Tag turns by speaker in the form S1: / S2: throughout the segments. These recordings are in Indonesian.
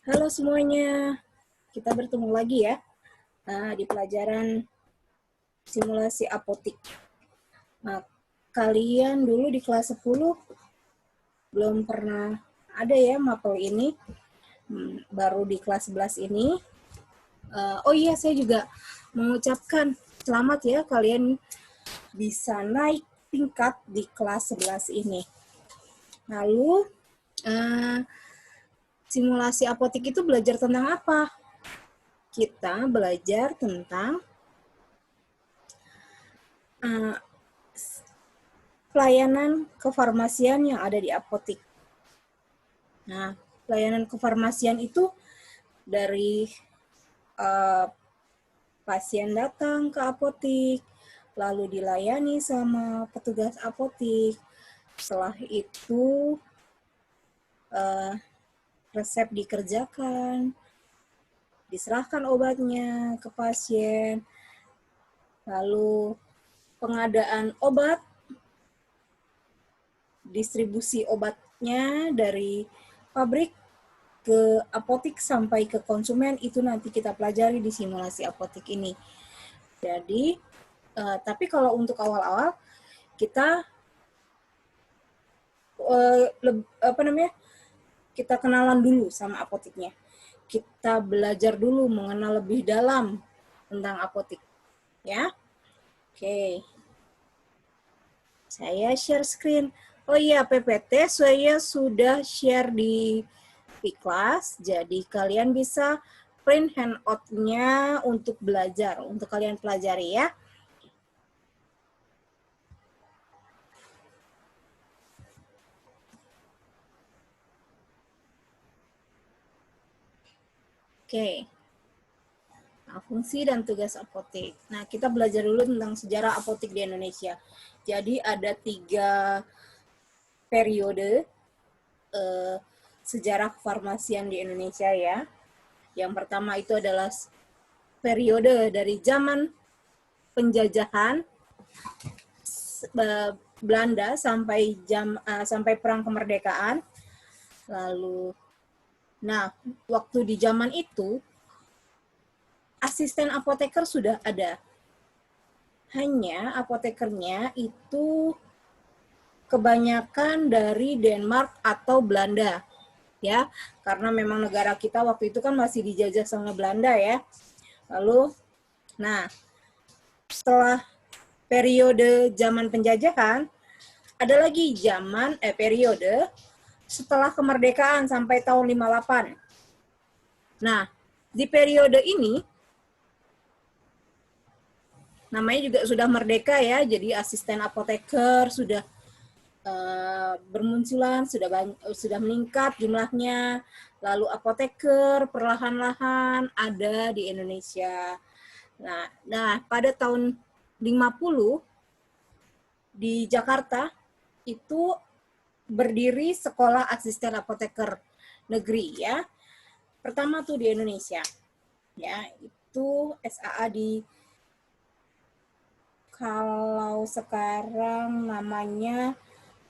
S1: Halo semuanya, kita bertemu lagi ya di pelajaran simulasi apotik. Nah, kalian dulu di kelas 10 belum pernah ada ya mapel ini, baru di kelas 11 ini. Oh iya, saya juga mengucapkan selamat ya kalian bisa naik tingkat di kelas 11 ini. Lalu, simulasi apotik itu belajar tentang apa? Kita belajar tentang pelayanan kefarmasian yang ada di apotik. Nah, pelayanan kefarmasian itu dari pasien datang ke apotik, lalu dilayani sama petugas apotik. Setelah itu resep dikerjakan, diserahkan obatnya ke pasien, lalu pengadaan obat, distribusi obatnya dari pabrik ke apotik sampai ke konsumen, itu nanti kita pelajari di simulasi apotik ini. Jadi, tapi kalau untuk awal-awal kita kita kenalan dulu sama apotiknya. Kita belajar dulu mengenal lebih dalam tentang apotik, ya. Oke. Saya share screen. Oh iya, PPT saya sudah share di kelas, jadi kalian bisa print handout-nya untuk belajar, untuk kalian pelajari ya. Oke. Nah, fungsi dan tugas apotik. Nah, kita belajar dulu tentang sejarah apotik di Indonesia. Jadi ada 3 periode sejarah kefarmasian di Indonesia ya. Yang pertama itu adalah periode dari zaman penjajahan Belanda sampai perang kemerdekaan. Lalu, nah, waktu di zaman itu asisten apoteker sudah ada. Hanya apotekernya itu kebanyakan dari Denmark atau Belanda. Ya, karena memang negara kita waktu itu kan masih dijajah sama Belanda ya. Lalu, nah, setelah periode zaman penjajahan, ada lagi periode setelah kemerdekaan sampai tahun 58. Nah, di periode ini namanya juga sudah merdeka ya, jadi asisten apoteker sudah bermunculan, sudah meningkat jumlahnya. Lalu apoteker perlahan-lahan ada di Indonesia. Nah, pada tahun 50 di Jakarta itu berdiri sekolah asisten apoteker negeri ya. Pertama tuh di Indonesia. Ya, itu SAA di kalau sekarang namanya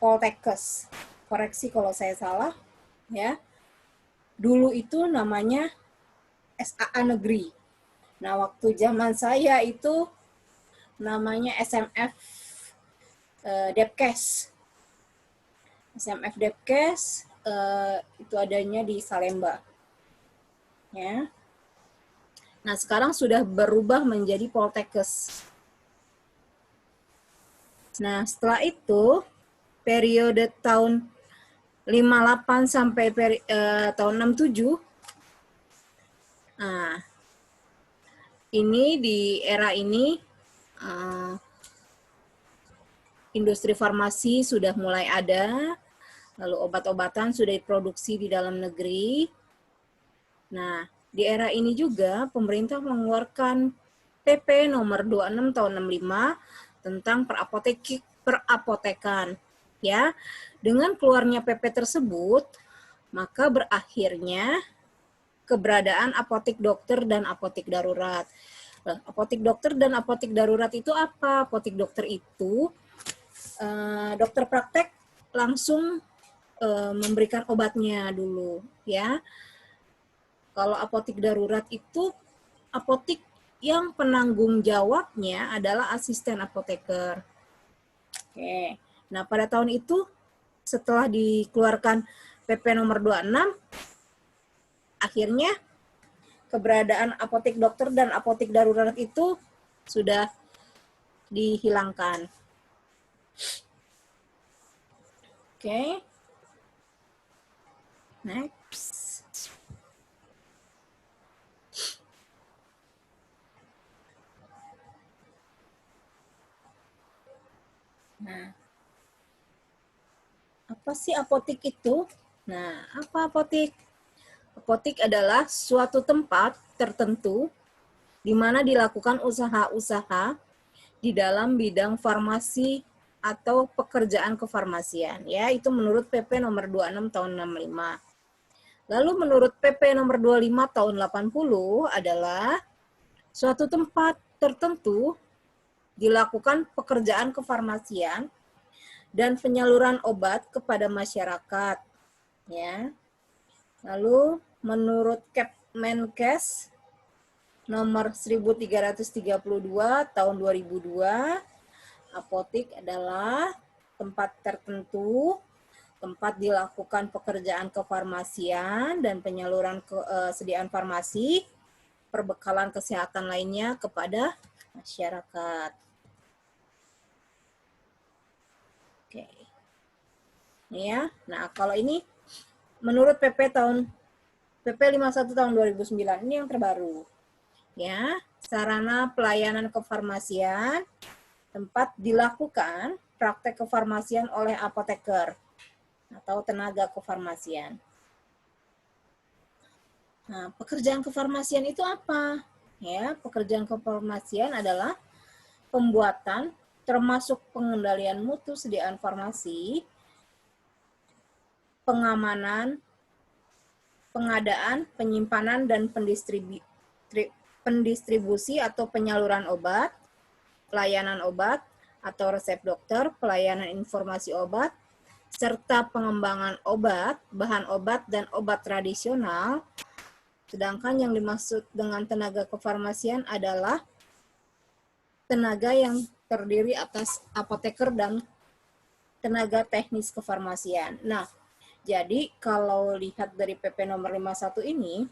S1: Poltekkes. Koreksi kalau saya salah ya. Dulu itu namanya SAA negeri. Nah, waktu zaman saya itu namanya SMF Depkes. SMF Depkes itu adanya di Salemba. Ya. Nah, sekarang sudah berubah menjadi Poltekkes. Nah, setelah itu periode tahun 58 sampai tahun 67. Nah, ini di era ini industri farmasi sudah mulai ada, lalu obat-obatan sudah diproduksi di dalam negeri. Nah, di era ini juga pemerintah mengeluarkan PP nomor 26 tahun 65 tentang perapotekan. Ya, dengan keluarnya PP tersebut, maka berakhirnya keberadaan apotik dokter dan apotik darurat. Apotik dokter dan apotik darurat itu apa? Apotik dokter itu dokter praktek langsung memberikan obatnya dulu, ya. Kalau apotik darurat itu apotik yang penanggung jawabnya adalah asisten apoteker. Oke. Nah, pada tahun itu setelah dikeluarkan PP nomor 26, akhirnya keberadaan apotek dokter dan apotek darurat itu sudah dihilangkan. Oke. Next. Nah, apa sih apotik itu? Nah, apa apotik? Apotik adalah suatu tempat tertentu di mana dilakukan usaha-usaha di dalam bidang farmasi atau pekerjaan kefarmasian. Ya, itu menurut PP nomor 26 tahun 65. Lalu menurut PP nomor 25 tahun 80 adalah suatu tempat tertentu dilakukan pekerjaan kefarmasian dan penyaluran obat kepada masyarakat. Ya. Lalu menurut Kepmenkes nomor 1332 tahun 2002, apotik adalah tempat tertentu, tempat dilakukan pekerjaan kefarmasian dan penyaluran kesediaan farmasi, perbekalan kesehatan lainnya kepada masyarakat. Oke. Ini ya. Nah, kalau ini menurut PP 51 tahun 2009, ini yang terbaru. Ya, sarana pelayanan kefarmasian, tempat dilakukan praktek kefarmasian oleh apoteker atau tenaga kefarmasian. Nah, pekerjaan kefarmasian itu apa? Ya, pekerjaan kefarmasian adalah pembuatan termasuk pengendalian mutu sediaan farmasi, pengamanan, pengadaan, penyimpanan, dan pendistribusi atau penyaluran obat, pelayanan obat atau resep dokter, pelayanan informasi obat, serta pengembangan obat, bahan obat, dan obat tradisional. Sedangkan yang dimaksud dengan tenaga kefarmasian adalah tenaga yang terdiri atas apoteker dan tenaga teknis kefarmasian. Nah, jadi kalau lihat dari PP nomor 51 ini,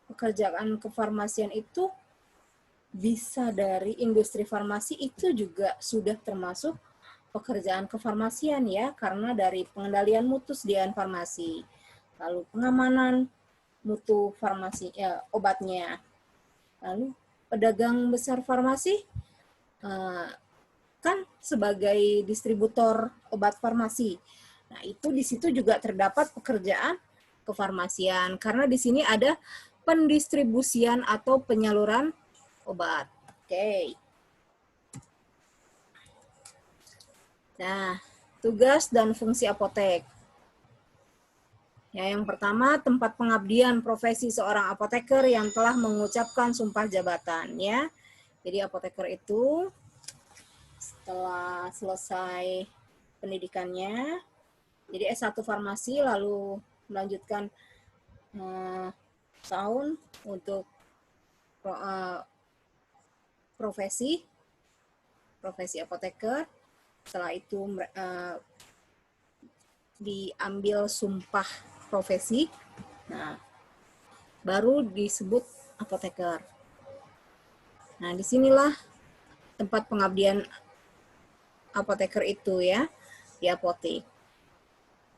S1: pekerjaan kefarmasian itu bisa dari industri farmasi, itu juga sudah termasuk pekerjaan kefarmasian ya, karena dari pengendalian mutu sediaan farmasi, lalu pengamanan mutu farmasi obatnya, lalu pedagang besar farmasi kan sebagai distributor obat farmasi. Nah, itu di situ juga terdapat pekerjaan kefarmasian karena di sini ada pendistribusian atau penyaluran obat. Oke. Nah, tugas dan fungsi apotek. Ya, yang pertama, tempat pengabdian profesi seorang apoteker yang telah mengucapkan sumpah jabatan. Ya, jadi apoteker itu setelah selesai pendidikannya, jadi S1 farmasi, lalu melanjutkan tahun untuk profesi apoteker. Setelah itu diambil sumpah profesi, nah baru disebut apoteker. Nah, disinilah tempat pengabdian apoteker itu ya, di apotek.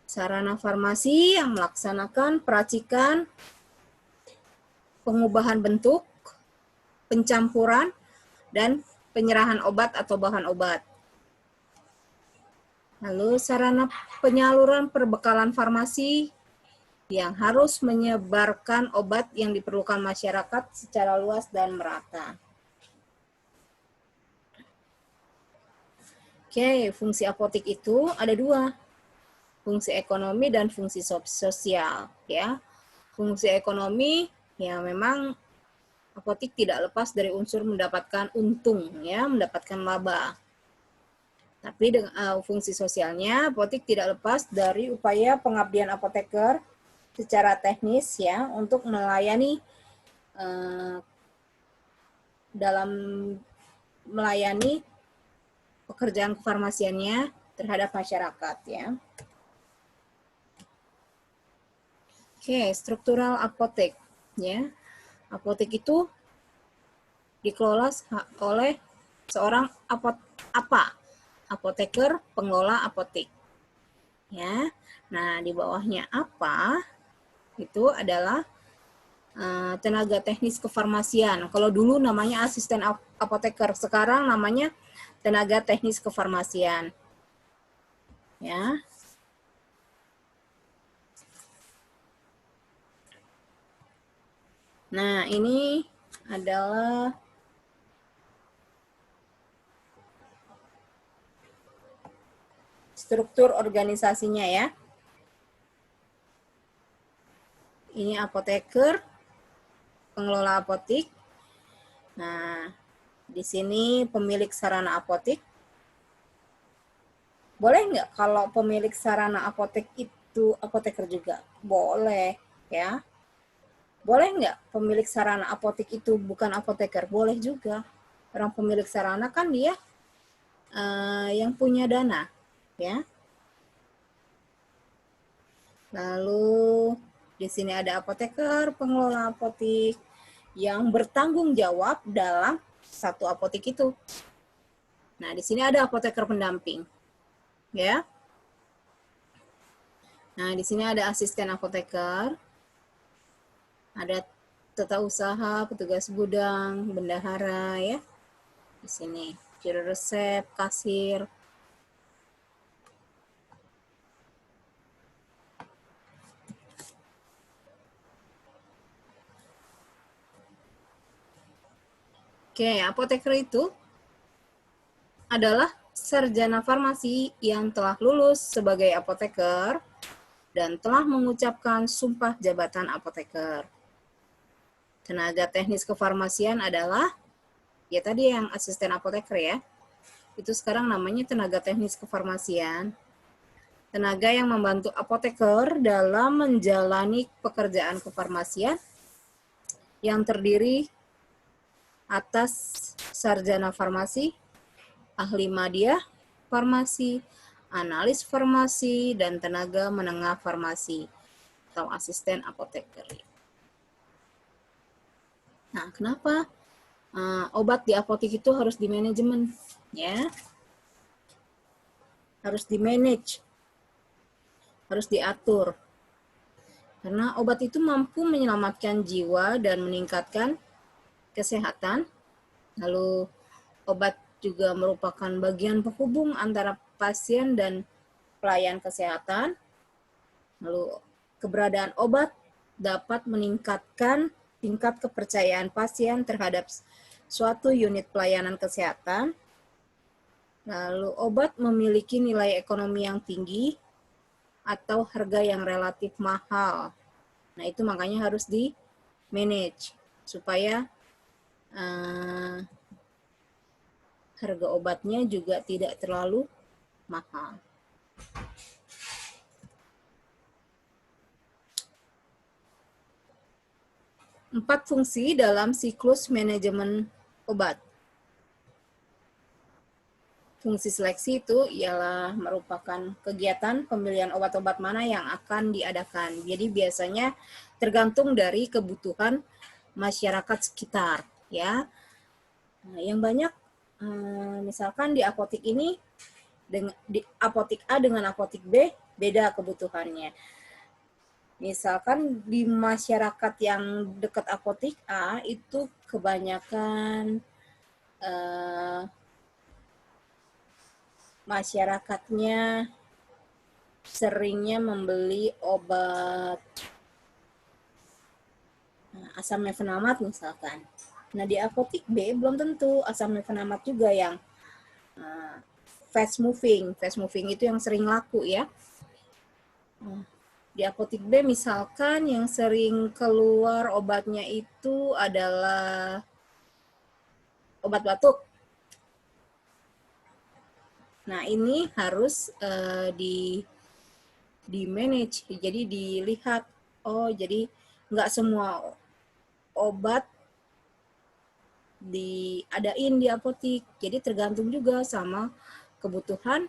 S1: Sarana farmasi yang melaksanakan peracikan, pengubahan bentuk, pencampuran, dan penyerahan obat atau bahan obat. Lalu sarana penyaluran perbekalan farmasi yang harus menyebarkan obat yang diperlukan masyarakat secara luas dan merata. Oke, fungsi apotek itu ada dua, fungsi ekonomi dan fungsi sosial. Ya, fungsi ekonomi ya memang apotek tidak lepas dari unsur mendapatkan untung, ya, mendapatkan laba. Tapi dengan fungsi sosialnya, apotek tidak lepas dari upaya pengabdian apoteker secara teknis ya untuk melayani dalam melayani pekerjaan kefarmasiannya terhadap masyarakat ya. Oke, struktural apotek ya. Apotek itu dikelola oleh seorang apoteker, pengelola apotek. Ya. Nah, di bawahnya apa? Itu adalah tenaga teknis kefarmasian. Kalau dulu namanya asisten apoteker, sekarang namanya tenaga teknis kefarmasian. Ya. Nah, ini adalah struktur organisasinya ya. Ini apoteker, pengelola apotek. Nah, di sini pemilik sarana apotek. Boleh nggak kalau pemilik sarana apotek itu apoteker juga? Boleh, ya. Boleh nggak pemilik sarana apotek itu bukan apoteker? Boleh juga. Orang pemilik sarana kan dia yang punya dana, ya. Lalu di sini ada apoteker, pengelola apotek yang bertanggung jawab dalam satu apotek itu. Nah, di sini ada apoteker pendamping, ya. Nah, di sini ada asisten apoteker, ada tata usaha, petugas gudang, bendahara, ya. Di sini juru resep, kasir. Oke, apoteker itu adalah sarjana farmasi yang telah lulus sebagai apoteker dan telah mengucapkan sumpah jabatan apoteker. Tenaga teknis kefarmasian adalah, ya tadi yang asisten apoteker ya, itu sekarang namanya tenaga teknis kefarmasian. Tenaga yang membantu apoteker dalam menjalani pekerjaan kefarmasian yang terdiri atas sarjana farmasi, ahli madya farmasi, analis farmasi, dan tenaga menengah farmasi atau asisten apoteker. Nah, kenapa obat di apotek itu harus dimanajemen? Ya, harus dimanage, harus diatur. Karena obat itu mampu menyelamatkan jiwa dan meningkatkan kesehatan. Lalu obat juga merupakan bagian penghubung antara pasien dan pelayan kesehatan. Lalu keberadaan obat dapat meningkatkan tingkat kepercayaan pasien terhadap suatu unit pelayanan kesehatan. Lalu obat memiliki nilai ekonomi yang tinggi atau harga yang relatif mahal. Nah, itu makanya harus di-manage supaya harga obatnya juga tidak terlalu mahal. Empat fungsi dalam siklus manajemen obat. Fungsi seleksi itu ialah merupakan kegiatan pemilihan obat-obat mana yang akan diadakan. Jadi biasanya tergantung dari kebutuhan masyarakat sekitar, ya. Nah, yang banyak, misalkan di apotek ini, di apotek A dengan apotek B beda kebutuhannya. Misalkan di masyarakat yang dekat apotek A itu kebanyakan masyarakatnya seringnya membeli obat asam mefenamat misalkan. Nah, di apotek B belum tentu asam mefenamat juga yang fast moving. Fast moving itu yang sering laku ya. Di apotek B misalkan yang sering keluar obatnya itu adalah obat batuk. Nah, ini harus di manage, jadi dilihat Oh, jadi nggak semua obat diadain di apotik. Jadi tergantung juga sama kebutuhan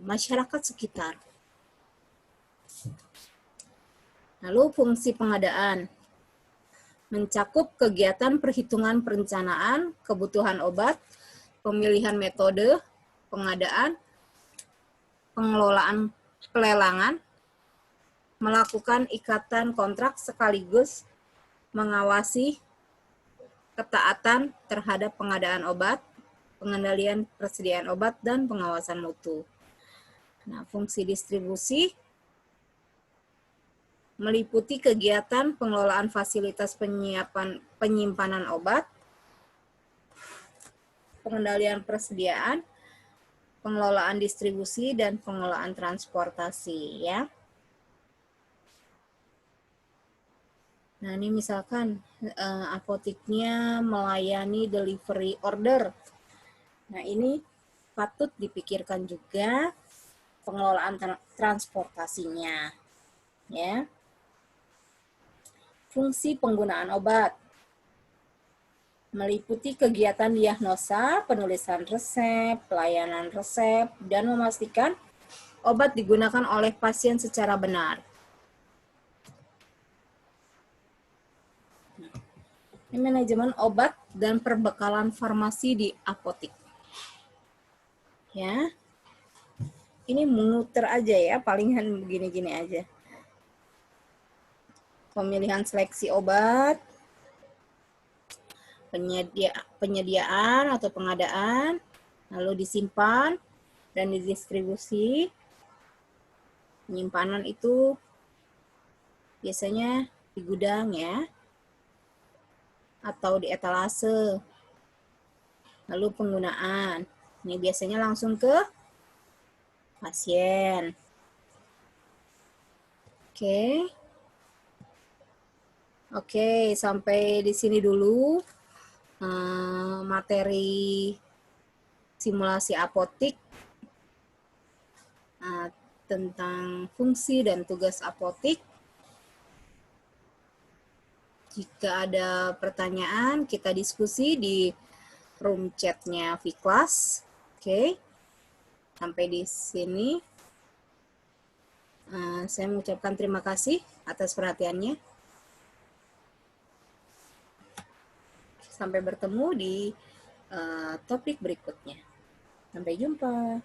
S1: masyarakat sekitar. Lalu fungsi pengadaan mencakup kegiatan perhitungan perencanaan, kebutuhan obat, pemilihan metode, pengadaan, pengelolaan pelelangan, melakukan ikatan kontrak sekaligus mengawasi ketaatan terhadap pengadaan obat, pengendalian persediaan obat, dan pengawasan mutu. Nah, fungsi distribusi meliputi kegiatan pengelolaan fasilitas penyimpanan obat, pengendalian persediaan, pengelolaan distribusi, dan pengelolaan transportasi, ya. Nah, ini misalkan apoteknya melayani delivery order. Nah, ini patut dipikirkan juga pengelolaan transportasinya, ya. Fungsi penggunaan obat meliputi kegiatan diagnosa, penulisan resep, pelayanan resep, dan memastikan obat digunakan oleh pasien secara benar. Ini manajemen obat dan perbekalan farmasi di apotik. Ya, ini muter aja ya, palingan begini-gini aja. Pemilihan seleksi obat, penyediaan atau pengadaan, lalu disimpan dan didistribusi. Penyimpanan itu biasanya di gudang ya, atau di etalase. Lalu penggunaan, ini biasanya langsung ke pasien. Oke, sampai di sini dulu materi simulasi apotik tentang fungsi dan tugas apotik. Jika ada pertanyaan, kita diskusi di room chat-nya V-Class. Oke, sampai di sini. Saya mengucapkan terima kasih atas perhatiannya. Sampai bertemu di topik berikutnya. Sampai jumpa.